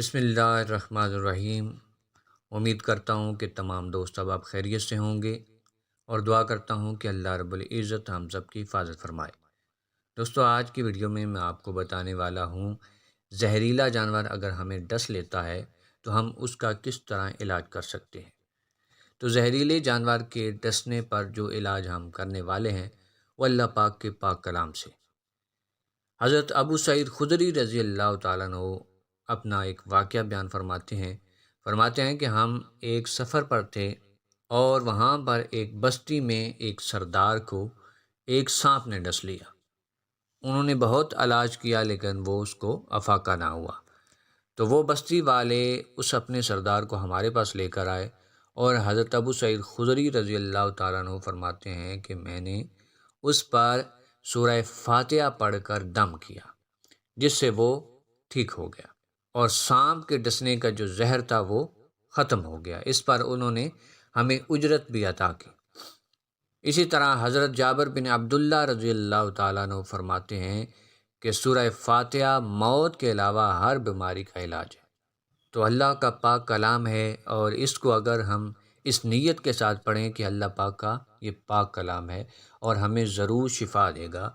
بسم اللہ الرحمن الرحیم۔ امید کرتا ہوں کہ تمام دوست اب خیریت سے ہوں گے اور دعا کرتا ہوں کہ اللہ رب العزت ہم سب کی حفاظت فرمائے۔ دوستو، آج کی ویڈیو میں آپ کو بتانے والا ہوں زہریلا جانور اگر ہمیں ڈس لیتا ہے تو ہم اس کا کس طرح علاج کر سکتے ہیں۔ تو زہریلے جانور کے ڈسنے پر جو علاج ہم کرنے والے ہیں وہ اللہ پاک کے پاک کلام سے۔ حضرت ابو سعید خدری رضی اللہ تعالیٰ عنہ اپنا ایک واقعہ بیان فرماتے ہیں کہ ہم ایک سفر پر تھے اور وہاں پر ایک بستی میں ایک سردار کو ایک سانپ نے ڈس لیا۔ انہوں نے بہت علاج کیا لیکن وہ اس کو افاقہ نہ ہوا، تو وہ بستی والے اس اپنے سردار کو ہمارے پاس لے کر آئے اور حضرت ابو سعید خدری رضی اللہ تعالیٰ عنہ فرماتے ہیں کہ میں نے اس پر سورہ فاتحہ پڑھ کر دم کیا جس سے وہ ٹھیک ہو گیا اور سانپ کے ڈسنے کا جو زہر تھا وہ ختم ہو گیا۔ اس پر انہوں نے ہمیں اجرت بھی عطا کی۔ اسی طرح حضرت جابر بن عبداللہ رضی اللہ تعالیٰ عنہ فرماتے ہیں کہ سورہ فاتحہ موت کے علاوہ ہر بیماری کا علاج ہے۔ تو اللہ کا پاک کلام ہے اور اس کو اگر ہم اس نیت کے ساتھ پڑھیں کہ اللہ پاک کا یہ پاک کلام ہے اور ہمیں ضرور شفا دے گا،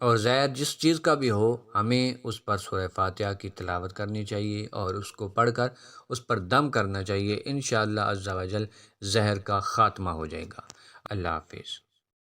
اور زہر جس چیز کا بھی ہو ہمیں اس پر سورہ فاتحہ کی تلاوت کرنی چاہیے اور اس کو پڑھ کر اس پر دم کرنا چاہیے۔ انشاءاللہ عز و جل زہر کا خاتمہ ہو جائے گا۔ اللہ حافظ۔